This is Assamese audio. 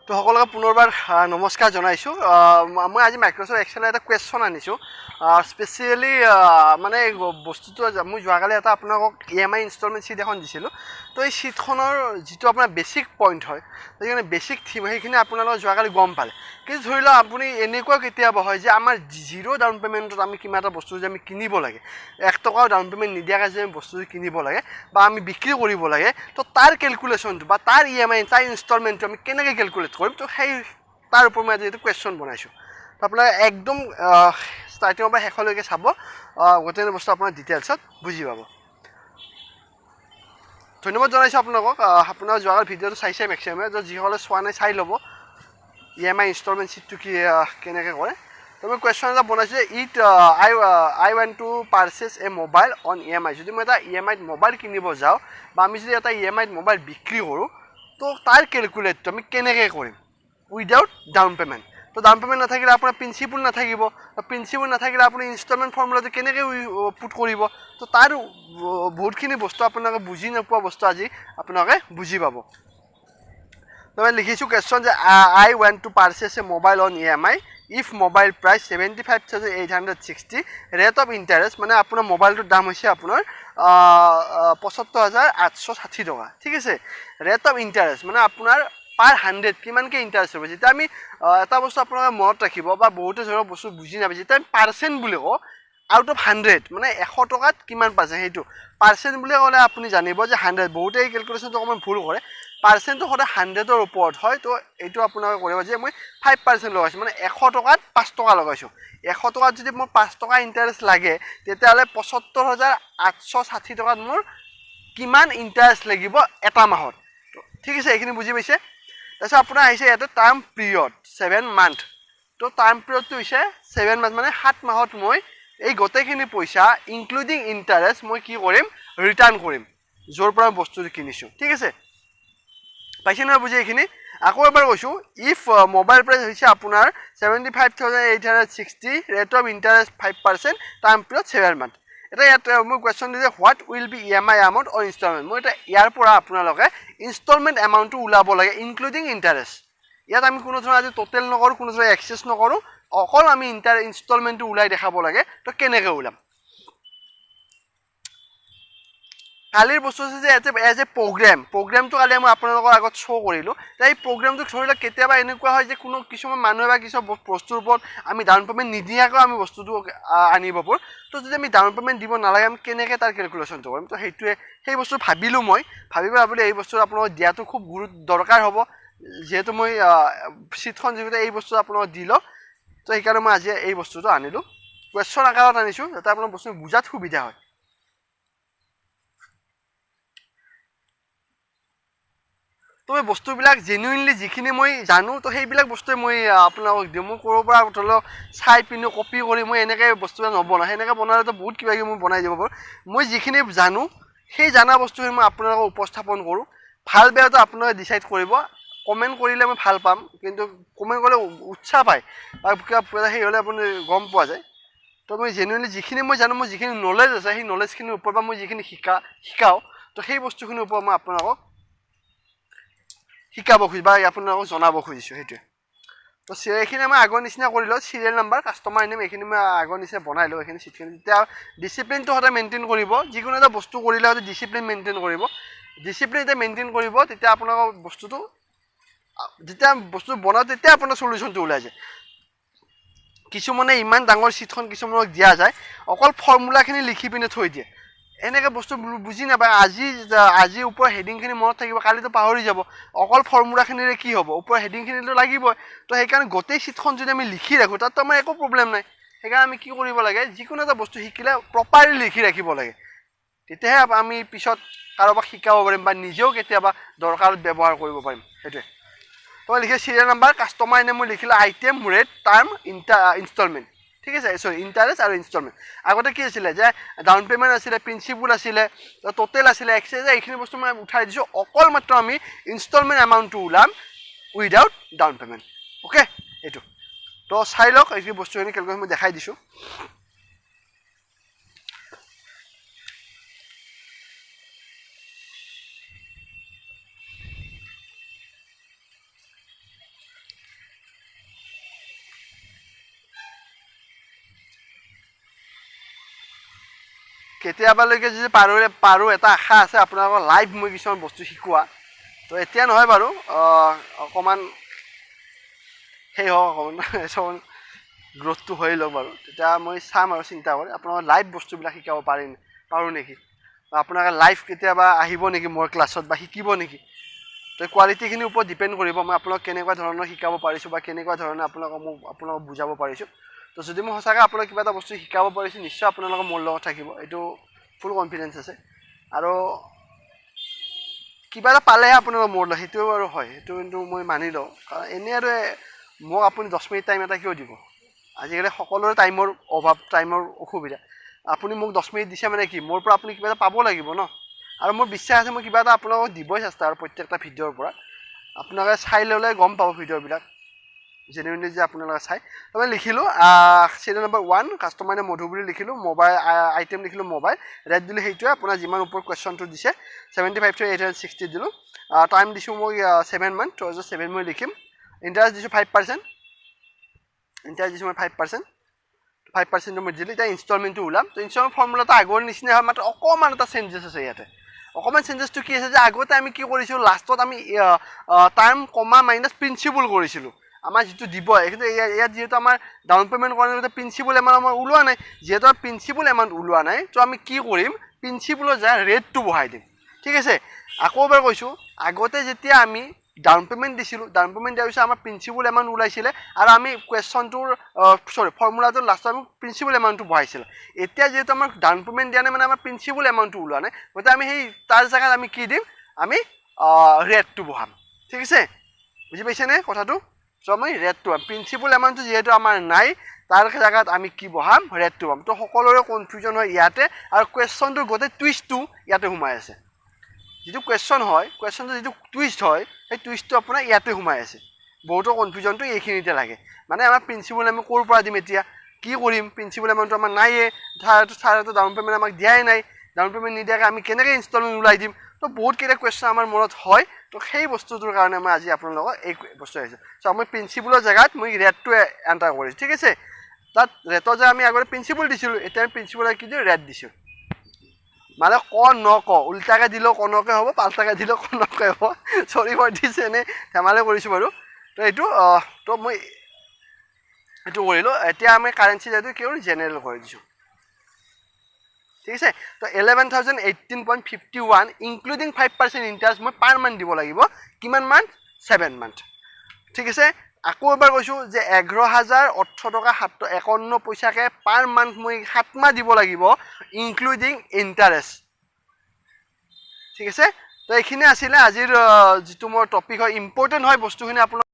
তো সকলোকে পুনৰবাৰ নমস্কাৰ জনাইছোঁ মই আজি মাইক্ৰ'ছফ্ট এক্সেলৰ এটা কুৱেশ্যন আনিছোঁ স্পেচিয়েলি মানে বস্তুটো মই যোৱাকালি এটা আপোনালোকক EMI ইনষ্টলমেণ্ট শ্বীট এখন দিছিলোঁ তো এই শ্বীটখনৰ যিটো আপোনাৰ বেছিক পইণ্ট হয় সেইকাৰণে বেছিক থিম সেইখিনি আপোনালোকে যোৱাকালি গম পালে কিন্তু ধৰি লওক আপুনি এনেকুৱা কেতিয়াবা হয় যে আমাৰ জিৰ' ডাউন পে'মেণ্টত আমি কিবা এটা বস্তু যে আমি কিনিব লাগে 1 টকাও ডাউন পে'মেণ্ট নিদিয়াকৈ যে আমি বস্তুটো কিনিব লাগে বা আমি বিক্ৰী কৰিব লাগে তো তাৰ কেলকুলেশ্যনটো বা তাৰ EMI তাৰ ইনষ্টলমেণ্টটো আমি কেনেকৈ কেলকুলেট কৰিম তো সেই তাৰ ওপৰত মই আজি এইটো কুৱেশ্যন বনাইছোঁ তো আপোনাৰ একদম ষ্টাৰ্টিঙৰ পৰা শেষলৈকে চাব গোটেই বস্তু আপোনাৰ ডিটেইলছত বুজি পাব ধন্যবাদ জনাইছোঁ আপোনালোকক আপোনাৰ যোৱাকালি ভিডিঅ'টো চাইছে মেক্সিমামে যিসকলে চোৱা নাই চাই ল'ব EMI ইনষ্টলমেণ্ট শ্বীটটো কি কেনেকৈ কৰে তো মই কুৱেশ্যন এটা বনাইছোঁ I want to purchase a mobile on EMI যদি মই এটা EMIত মোবাইল কিনিব যাওঁ বা আমি যদি এটা EMIত মোবাইল বিক্ৰী কৰোঁ তো তাৰ কেলকুলেটটো আমি কেনেকৈ কৰিম উইদাউট ডাউন পে'মেণ্ট তো ডাউন পে'মেণ্ট নাথাকিলে আপোনাৰ প্ৰিন্সিপল নাথাকিব প্ৰিন্সিপল নাথাকিলে আপুনি ইনষ্টলমেণ্ট ফৰ্মুলাটো কেনেকৈ পুট কৰিব তো তাৰ বহুতখিনি বস্তু আপোনালোকে বুজি নোপোৱা বস্তু আজি আপোনালোকে বুজি পাব তো মই লিখিছোঁ কুৱেশ্যন যে I want to purchase a mobile on EMI if mobile price 75,860 rate of interest মানে আপোনাৰ মোবাইলটোৰ দাম হৈছে আপোনাৰ 75,860 টকা ঠিক আছে ৰেট অফ ইণ্টাৰেষ্ট মানে আপোনাৰ পাৰ 100 কিমানকৈ ইণ্টাৰেষ্ট হ'ব যেতিয়া আমি এটা বস্তু আপোনালোকে মনত ৰাখিব বা বহুতে ধৰক বস্তু বুজি নাপায় যেতিয়া আমি পাৰ্চেণ্ট বুলি কওঁ আউট অফ 100 মানে 100 টকাত কিমান পাৰ্চেণ্ট সেইটো পাৰ্চেণ্ট বুলি ক'লে আপুনি জানিব যে 100 বহুতে এই কেলকুলেশ্যনটো অকণমান ভুল কৰে পাৰ্চেণ্টটো সদায় 100ৰ ওপৰত হয় তো এইটো আপোনালোকে কৰিব যে মই 5% লগাইছোঁ মানে 100 টকাত 5 টকা লগাইছোঁ 100 টকাত যদি মোৰ 5 টকা ইণ্টাৰেষ্ট লাগে তেতিয়াহ'লে 75,860 টকাত মোৰ কিমান ইণ্টাৰেষ্ট লাগিব এটা মাহত ঠিক আছে এইখিনি বুজি পাইছে তাৰপিছত আপোনাৰ আহিছে ইয়াতে টাৰ্ম পিৰিয়ড 7 মান্থ তো টাৰ্ম পিৰিয়ডটো হৈছে 7 মান্থ মানে 7 মাহত মই এই গোটেইখিনি পইচা ইনক্লুডিং ইণ্টাৰেষ্ট মই কি কৰিম ৰিটাৰ্ণ কৰিম য'ৰ পৰা বস্তুটো কিনিছোঁ ঠিক আছে পাইছে নহয় বুজি এইখিনি আকৌ এবাৰ কৈছোঁ ইফ মোবাইল প্ৰাইচ হৈছে আপোনাৰ 75,860 rate of interest 5% term period 7 month এটা ইয়াত মই কুৱেশ্যন দিছোঁ what will be EMI amount on instalment মই এতিয়া ইয়াৰ পৰা আপোনালোকে ইনষ্টলমেণ্ট এমাউণ্টটো ওলাব লাগে ইনক্লুডিং ইণ্টাৰেষ্ট ইয়াত আমি কোনো ধৰণৰ আজি টোটেল নকৰোঁ কোনো ধৰণৰ এক্সেছ নকৰোঁ অকল আমি ইনষ্টলমেণ্টটো ওলাই দেখাব লাগে তো কেনেকৈ ওলাম কালিৰ বস্তু আছে যে এজ এ প্ৰগ্ৰেমটো কালি মই আপোনালোকৰ আগত শ্ব' কৰিলোঁ এই প্ৰগ্ৰেমটো ধৰি লওক কেতিয়াবা এনেকুৱা হয় যে কোনো কিছুমান মানুহে বা কিছুমান বস্তুৰ ওপৰত আমি ডাউন পে'মেণ্ট নিদিয়াকৈ আমি বস্তুটো আনিব পাৰোঁ তো যদি আমি ডাউন পে'মেণ্ট দিব নালাগে আমি কেনেকৈ তাৰ কেলকুলেশ্যনটো কৰিম তো সেইটোৱে সেই বস্তু ভাবিলোঁ মই ভাবিলোঁ এই বস্তু আপোনালোকক দিয়াটো খুব দৰকাৰ হ'ব যিহেতু মই শ্বীটখন যিহেতু এই বস্তু আপোনালোকক দি লওক তো সেইকাৰণে মই আজি এই বস্তুটো আনিলোঁ কুৱেশ্যন আকাৰত আনিছোঁ যাতে আপোনাৰ বস্তু বুজাত সুবিধা হয় তো মই বস্তুবিলাক জেনুইনলি যিখিনি মই জানো তো সেইবিলাক বস্তুৱে মই আপোনালোকক দিওঁ মই ক'ৰ পৰা ধৰি লওক চাই পিনে কপি কৰি মই এনেকৈ বস্তুবিলাক নবনাওঁ সেনেকৈ বনালেতো বহুত কিবা কিবি মই বনাই দিব পাৰোঁ মই যিখিনি জানো সেই জানা বস্তুখিনি মই আপোনালোকক উপস্থাপন কৰোঁ ভাল বেয়াটো আপোনালোকে ডিচাইড কৰিব কমেণ্ট কৰিলে মই ভাল পাম কিন্তু কমেণ্ট কৰিলে উৎসাহ পায় বা কিবা সেই হ'লে আপুনি গম পোৱা যায় তো মই জেনুইনলি যিখিনি মই জানো মোৰ যিখিনি নলেজ আছে সেই নলেজখিনিৰ ওপৰত বা মই যিখিনি শিকাওঁ তো সেই বস্তুখিনিৰ ওপৰত মই আপোনালোকক শিকাব খুজিছোঁ বা আপোনালোকক জনাব খুজিছোঁ সেইটোৱে তো এইখিনি মই আগৰ নিচিনা কৰি লওঁ চিৰিয়েল নাম্বাৰ কাষ্টমাৰ নেম এইখিনি মই আগৰ নিচিনা বনাই লওঁ এইখিনি চিটখিনি তেতিয়া ডিচিপ্লিনটো সদায় মেইনটেইন কৰিব যিকোনো এটা বস্তু কৰিলে সদায় ডিচিপ্লিন মেইনটেইন কৰিব ডিচিপ্লিন যেতিয়া মেইনটেইন কৰিব তেতিয়া আপোনালোকৰ বস্তুটো যেতিয়া বস্তু বনাওঁ তেতিয়া আপোনাৰ চলিউশ্যনটো ওলাই যায় কিছুমানে ইমান ডাঙৰ চিটখন কিছুমানক দিয়া যায় অকল ফৰ্মুলাখিনি লিখি পিনে থৈ দিয়ে এনেকৈ বস্তু বুজি নাপায় আজি ওপৰৰ হেডিংখিনি মনত থাকিব কালিতো পাহৰি যাব অকল ফৰ্মুলাখিনিৰে কি হ'ব ওপৰৰ হেডিংখিনিতো লাগিবই তো সেইকাৰণে গোটেই চিটখন যদি আমি লিখি ৰাখোঁ তাততো আমাৰ একো প্ৰব্লেম নাই সেইকাৰণে আমি কি কৰিব লাগে যিকোনো এটা বস্তু শিকিলে প্ৰপাৰলি লিখি ৰাখিব লাগে তেতিয়াহে আমি পিছত কাৰোবাক শিকাব পাৰিম বা নিজেও কেতিয়াবা দৰকাৰত ব্যৱহাৰ কৰিব পাৰিম সেইটোৱে তো মই লিখিছোঁ চিৰিয়েল নাম্বাৰ কাষ্টমাৰ নেম মই লিখিলোঁ আইটেম ৰেট টাৰ্ম ইনষ্টলমেণ্ট ঠিক আছে চৰি ইণ্টাৰেষ্ট আৰু ইনষ্টলমেণ্ট আগতে কি আছিলে যে ডাউন পে'মেণ্ট আছিলে প্ৰিন্সিপল আছিলে টোটেল আছিলে এক্সেছ এইখিনি বস্তু মই উঠাই দিছোঁ অকল মাত্ৰ আমি ইনষ্টলমেণ্ট এমাউণ্টটো ওলাম উইদাউট ডাউন পে'মেণ্ট অ'কে এইটো তো চাই লওক এইখিনি বস্তুখিনি কেলকুলেশ্যন মই দেখাই দিছোঁ কেতিয়াবালৈকে যদি পাৰো এটা আশা আছে আপোনালোকৰ লাইভ মই কিছুমান বস্তু শিকোৱা তো এতিয়া নহয় বাৰু অকণমান সেই হওক অকণমান গ্ৰথটো হৈ লওক বাৰু তেতিয়া মই চাম আৰু চিন্তা কৰি আপোনালোকৰ লাইভ বস্তুবিলাক শিকাব পাৰোঁ নেকি আপোনালোকে লাইভ কেতিয়াবা আহিব নেকি মোৰ ক্লাছত বা শিকিব নেকি তো কোৱালিটিখিনিৰ ওপৰত ডিপেণ্ড কৰিব মই আপোনাক কেনেকুৱা ধৰণৰ শিকাব পাৰিছোঁ বা কেনেকুৱা ধৰণে আপোনালোকক বুজাব পাৰিছোঁ তো যদি মই সঁচাকৈ আপোনাক কিবা এটা বস্তু শিকাব পাৰিছোঁ নিশ্চয় আপোনালোকৰ মোৰ লগত থাকিব এইটো ফুল কনফিডেঞ্চ আছে আৰু কিবা এটা পালেহে আপোনালোকৰ মোৰ লগত সেইটোও আৰু হয় সেইটো কিন্তু মই মানি লওঁ কাৰণ এনেই আৰু মোক আপুনি 10 মিনিট টাইম এটা কিয় দিব আজিকালি সকলোৰে টাইমৰ অভাৱ টাইমৰ অসুবিধা আপুনি মোক 10 মিনিট দিছে মানে কি মোৰ পৰা আপুনি কিবা এটা পাব লাগিব ন আৰু মোৰ বিশ্বাস আছে মই কিবা এটা আপোনালোকক দিবই চেষ্টা আৰু প্ৰত্যেকটা ভিডিঅ'ৰ পৰা আপোনালোকে চাই ল'লে গম পাব ভিডিঅ'বিলাক জেনুইনলি যে আপোনালোকে চাই মই লিখিলোঁ চিৰিয়েল নম্বৰ 1 কাষ্টমাৰ নেম মধু বুলি লিখিলোঁ মোবাইল আইটেম লিখিলোঁ মোবাইল ৰেট দিলোঁ সেইটোৱে আপোনাৰ যিমান ওপৰত কুৱেশ্যনটো দিছে 75 to 860 দিলোঁ টাইম দিছোঁ মই 7 মান্থ 2007 মই লিখিম ইণ্টাৰেষ্ট দিছোঁ 5% ইণ্টাৰেষ্ট দিছোঁ মই 5% মই দিলোঁ এতিয়া ইনষ্টলমেণ্টটো ওলাম তো ইনষ্টলমেণ্ট ফৰ্মুলাটো আগৰ নিচিনা হয় মাত্ৰ অকণমান এটা চেঞ্জেছ আছে ইয়াতে অকণমান চেঞ্জেছটো কি আছে যে আগতে আমি কি কৰিছিলোঁ লাষ্টত আমি টাইম কমা মাইনাছ প্ৰিন্সিপল কৰিছিলোঁ আমাৰ যিটো দিব কিন্তু ইয়াত যিহেতু আমাৰ ডাউন পে'মেণ্ট কৰাৰ প্ৰিন্সিপল এমাউণ্ট আমাৰ ওলোৱা নাই যিহেতু প্ৰিন্সিপল এমাউণ্ট ওলোৱা নাই তো আমি কি কৰিম প্ৰিন্সিপলৰ যায় ৰেটটো বঢ়াই দিম ঠিক আছে আকৌ এবাৰ কৈছোঁ আগতে যেতিয়া আমি ডাউন পে'মেণ্ট দিছিলোঁ ডাউন পে'মেণ্ট দিয়াৰ পিছত আমাৰ প্ৰিন্সিপল এমাউণ্ট ওলাইছিলে আৰু আমি কুৱেশ্যনটোৰ ফৰ্মুলাটোৰ লাষ্টত আমি প্ৰিন্সিপল এমাউণ্টটো বঢ়াইছিলোঁ এতিয়া যিহেতু আমাৰ ডাউন পে'মেণ্ট দিয়া নাই মানে আমাৰ প্ৰিন্সিপল এমাউণ্টটো ওলোৱা নাই গতিকে আমি সেই তাৰ জেগাত আমি কি দিম আমি ৰেটটো বঢ়াম ঠিক আছে বুজি পাইছেনে কথাটো চ' আমি ৰেটটো প্ৰিন্সিপল এমাউণ্টটো যিহেতু আমাৰ নাই তাৰ জেগাত আমি কি বঢ়াম ৰেটটো পাম তো সকলোৰে কনফিউজন হয় ইয়াতে আৰু কুৱেশ্যনটোৰ গোটেই টুইষ্টটো ইয়াতে সোমাই আছে যিটো কুৱেশ্যন হয় কুৱেশ্যনটো যিটো টুইষ্ট হয় সেই টুইষ্টটো আপোনাৰ ইয়াতে সোমাই আছে বহুতো কনফিউজনটো এইখিনিতে লাগে মানে আমাৰ প্ৰিন্সিপল আমি ক'ৰ পৰা দিম এতিয়া কি কৰিম প্ৰিন্সিপল এমাউণ্টটো আমাৰ নাইয়ে ছাৰটো ডাউন পে'মেণ্ট আমাক দিয়াই নাই ডাউন পে'মেণ্ট নিদিয়াকৈ আমি কেনেকৈ ইনষ্টলমেণ্ট ওলাই দিম তো বহুতকেইটা কুৱেশ্যন আমাৰ মনত হয় তো সেই বস্তুটোৰ কাৰণে মই আজি আপোনালোকক এই বস্তু আহিছোঁ চ' মই প্ৰিন্সিপলৰ জেগাত মই ৰেটটো এণ্টাৰ কৰিছোঁ ঠিক আছে তাত ৰেটৰ যে আমি আগতে প্ৰিন্সিপল দিছিলোঁ এতিয়া আমি প্ৰিন্সিপলৰ কি দিওঁ ৰেট দিছোঁ মানে নক উল্টাকৈ দিলেও কনকে হ'ব পাল্টাকৈ দিলেও কনকে হ'ব চৰি মই দিছে এনে ধেমালি কৰিছোঁ বাৰু তো এইটো তো মই এইটো কৰিলোঁ এতিয়া আমি কাৰেঞ্চি যিহেতু কি কৰোঁ জেনেৰেল কৰি দিছোঁ ঠিক আছে তো 11,018.51 ইনক্লুডিং 5% ইণ্টাৰেষ্ট মই পাৰ মান্থ দিব লাগিব কিমান মান্থ 7 মান্থ ঠিক আছে আকৌ এবাৰ কৈছোঁ যে 11,018 টকা 51 পইচাকৈ পাৰ মান্থ মই 7 মাহ দিব লাগিব ইনক্লুডিং ইণ্টাৰেষ্ট ঠিক আছে তো এইখিনি আছিলে আজিৰ যিটো মোৰ টপিক হয় ইম্পৰ্টেণ্ট হয় বস্তুখিনি আপোনালোক